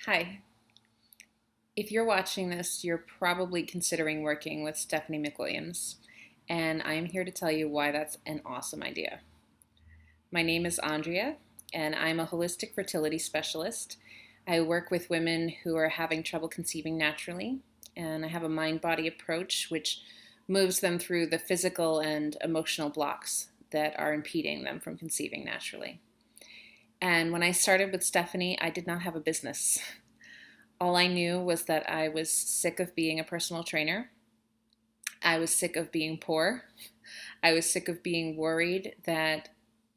Hi. If you're watching this, you're probably considering working with Stephanie McWilliams, and I'm here to tell you why that's an awesome idea. My name is Andrea, and I'm a holistic fertility specialist. I work with women who are having trouble conceiving naturally, and I have a mind body approach which moves them through the physical and emotional blocks that are impeding them from conceiving naturally. And when I started with Stephanie, I did not have a business. All I knew was that I was sick of being a personal trainer. I was sick of being poor. I was sick of being worried that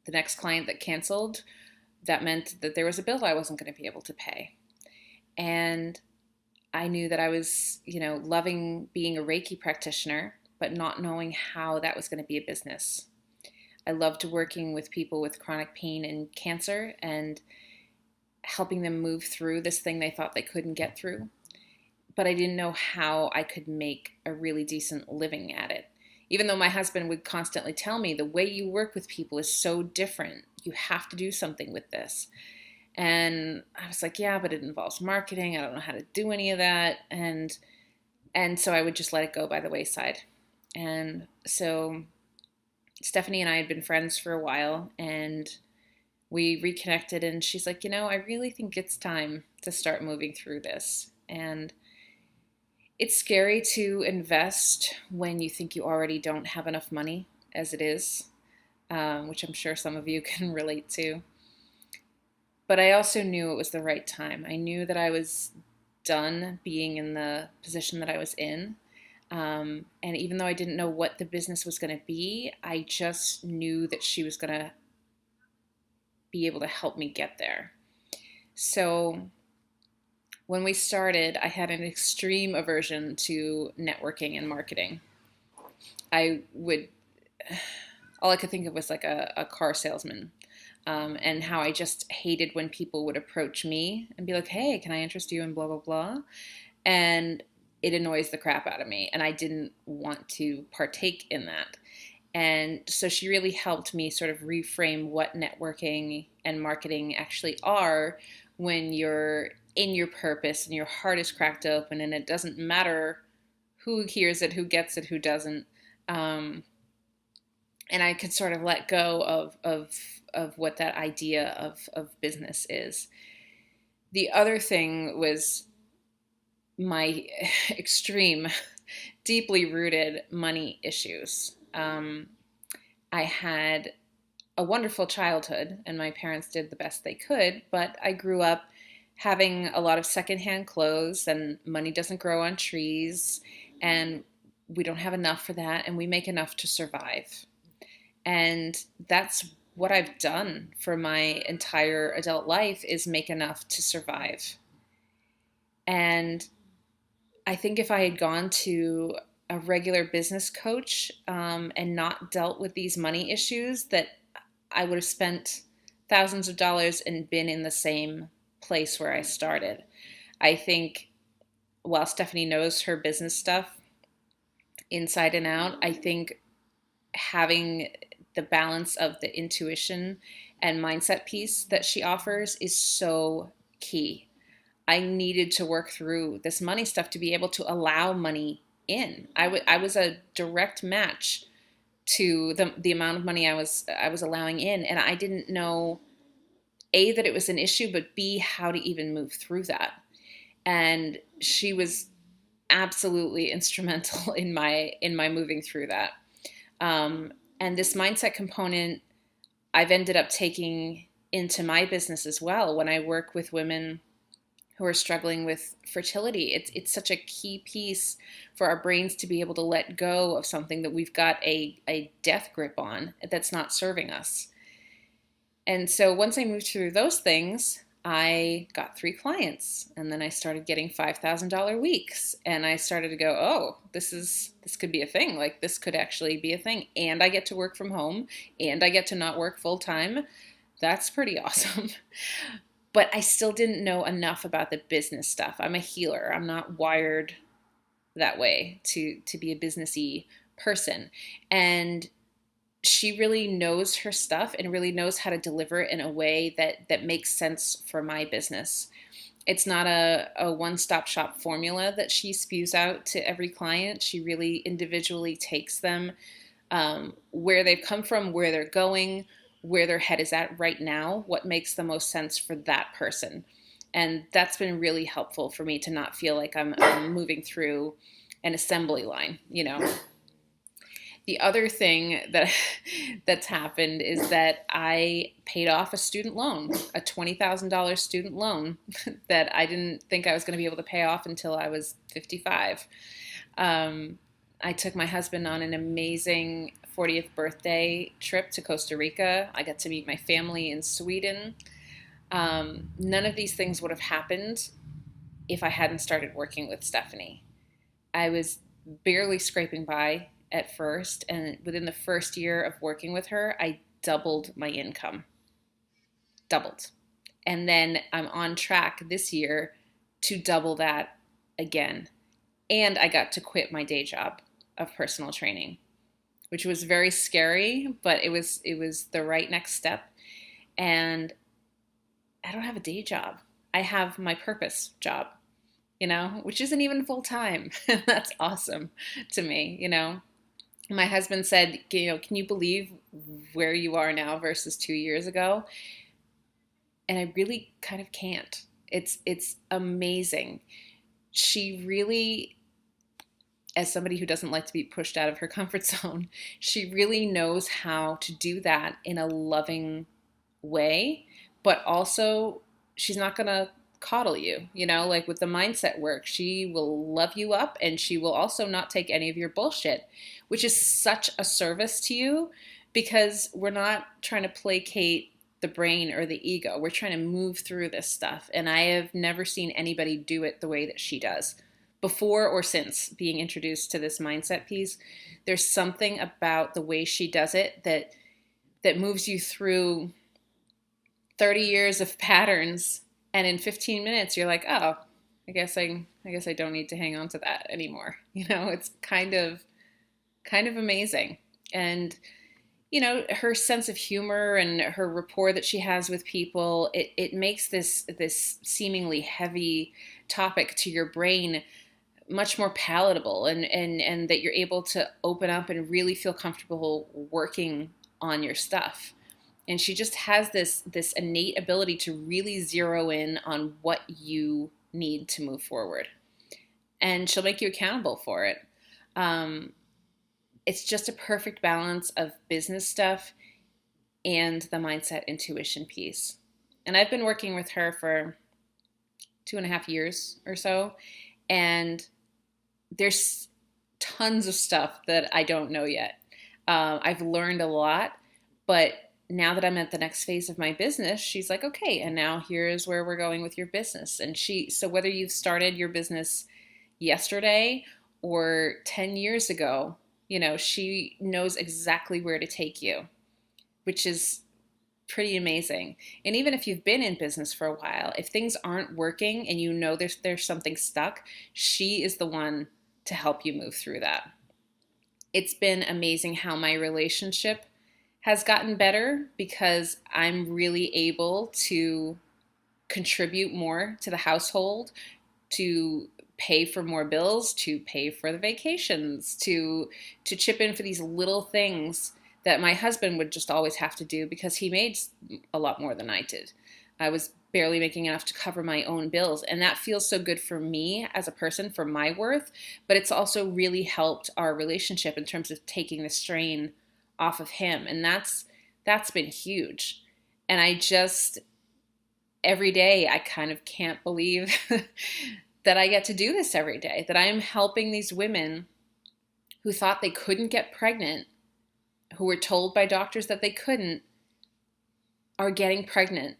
the next client that canceled, that meant that there was a bill I wasn't going to be able to pay. And I knew that I was, loving being a Reiki practitioner, but not knowing how that was going to be a business. I loved working with people with chronic pain and cancer and helping them move through this thing they thought they couldn't get through. But I didn't know how I could make a really decent living at it. Even though my husband would constantly tell me, the way you work with people is so different. You have to do something with this. And I was like, yeah, but it involves marketing. I don't know how to do any of that. And so I would just let it go by the wayside. And so Stephanie and I had been friends for a while, and we reconnected, and she's like, I really think it's time to start moving through this. And it's scary to invest when you think you already don't have enough money as it is, which I'm sure some of you can relate to. But I also knew it was the right time. I knew that I was done being in the position that I was in. And even though I didn't know what the business was going to be, I just knew that she was going to be able to help me get there. So when we started, I had an extreme aversion to networking and marketing. All I could think of was like a car salesman, and how I just hated when people would approach me and be like, hey, can I interest you in blah, blah, blah? And it annoys the crap out of me, and I didn't want to partake in that. And so she really helped me sort of reframe what networking and marketing actually are when you're in your purpose and your heart is cracked open, and it doesn't matter who hears it, who gets it, who doesn't. And I could sort of let go of what that idea of business is. The other thing was my extreme, deeply rooted money issues. I had a wonderful childhood, and my parents did the best they could, but I grew up having a lot of secondhand clothes, and money doesn't grow on trees, and we don't have enough for that, and we make enough to survive. And that's what I've done for my entire adult life, is make enough to survive. And I think if I had gone to a regular business coach, and not dealt with these money issues, that I would have spent thousands of dollars and been in the same place where I started. I think while Stephanie knows her business stuff inside and out, I think having the balance of the intuition and mindset piece that she offers is so key. I needed to work through this money stuff to be able to allow money in. I was a direct match to the amount of money I was allowing in, and I didn't know A, that it was an issue, but B, how to even move through that. And she was absolutely instrumental in my moving through that. And this mindset component I've ended up taking into my business as well. When I work with women who are struggling with fertility, it's such a key piece for our brains to be able to let go of something that we've got a death grip on that's not serving us. And so once I moved through those things, I got 3 clients, and then I started getting $5,000 weeks, and I started to go, oh, this could be a thing. Like, this could actually be a thing, and I get to work from home, and I get to not work full time. That's pretty awesome. But I still didn't know enough about the business stuff. I'm a healer. I'm not wired that way to be a businessy person. And she really knows her stuff and really knows how to deliver it in a way that makes sense for my business. It's not a one-stop shop formula that she spews out to every client. She really individually takes them, where they've come from, where they're going, where their head is at right now, what makes the most sense for that person. And that's been really helpful for me to not feel like I'm moving through an assembly line, you know. The other thing that that's happened is that I paid off a student loan, a $20,000 student loan that I didn't think I was going to be able to pay off until I was 55. Um, I took my husband on an amazing 40th birthday trip to Costa Rica. I got to meet my family in Sweden. None of these things would have happened if I hadn't started working with Stephanie. I was barely scraping by at first, and within the first year of working with her, I doubled my income. Doubled. And then I'm on track this year to double that again. And I got to quit my day job of personal training, which was very scary, but it was the right next step. And I don't have a day job. I have my purpose job, you know, which isn't even full time. That's awesome to me, you know. My husband said, you know, can you believe where you are now versus 2 years ago? And I really kind of can't. It's amazing. She really, as somebody who doesn't like to be pushed out of her comfort zone, she really knows how to do that in a loving way, but also she's not going to coddle you, you know, like with the mindset work. She will love you up, and she will also not take any of your bullshit, which is such a service to you, because we're not trying to placate the brain or the ego. We're trying to move through this stuff. And I have never seen anybody do it the way that she does, before or since being introduced to this mindset piece. There's something about the way she does it that moves you through 30 years of patterns, and in 15 minutes you're like, oh, I guess I don't need to hang on to that anymore. You know, it's kind of amazing. And you know, her sense of humor and her rapport that she has with people, it makes this seemingly heavy topic to your brain much more palatable, and that you're able to open up and really feel comfortable working on your stuff. And she just has this innate ability to really zero in on what you need to move forward, and she'll make you accountable for it. It's just a perfect balance of business stuff and the mindset intuition piece. And I've been working with her for 2.5 years or so, and there's tons of stuff that I don't know yet. I've learned a lot, but now that I'm at the next phase of my business, she's like, okay, and now here's where we're going with your business. And so whether you've started your business yesterday or 10 years ago, you know, she knows exactly where to take you, which is pretty amazing. And even if you've been in business for a while, if things aren't working and you know there's something stuck, she is the one to help you move through that. It's been amazing how my relationship has gotten better, because I'm really able to contribute more to the household, to pay for more bills, to pay for the vacations, to chip in for these little things that my husband would just always have to do because he made a lot more than I did. I was barely making enough to cover my own bills, and that feels so good for me as a person, for my worth, but it's also really helped our relationship in terms of taking the strain off of him, and that's been huge. And I just, every day, I kind of can't believe that I get to do this every day, that I'm helping these women who thought they couldn't get pregnant, who were told by doctors that they couldn't, are getting pregnant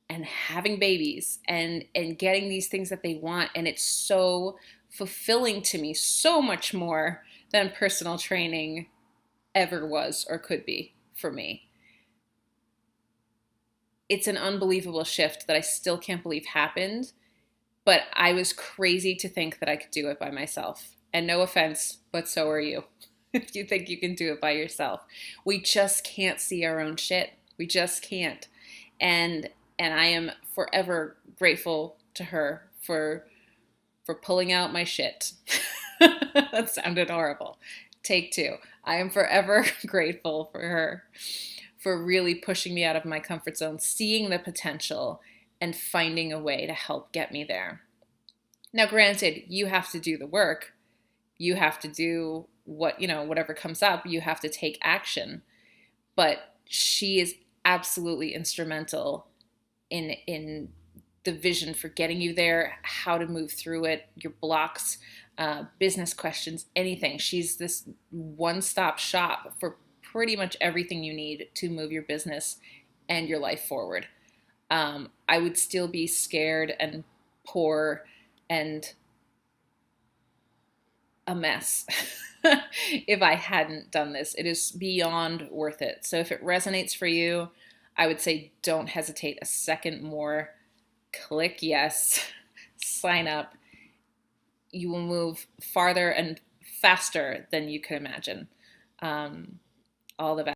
and having babies and getting these things that they want. And it's so fulfilling to me, so much more than personal training ever was or could be for me. It's an unbelievable shift that I still can't believe happened, but I was crazy to think that I could do it by myself. And no offense, but so are you. if you think you can do it by yourself. We just can't see our own shit. We just can't. And and I am forever grateful to her for pulling out my shit. That sounded horrible. Take two. I am forever grateful for her for really pushing me out of my comfort zone, seeing the potential and finding a way to help get me there. Now, granted, you have to do the work. You have to do whatever comes up, you have to take action. But she is absolutely instrumental in the vision for getting you there, how to move through it, your blocks, business questions, anything. She's this one-stop shop for pretty much everything you need to move your business and your life forward. I would still be scared and poor and a mess if I hadn't done this. It is beyond worth it. So if it resonates for you, I would say don't hesitate a second more. Click yes, sign up. You will move farther and faster than you could imagine. All the best.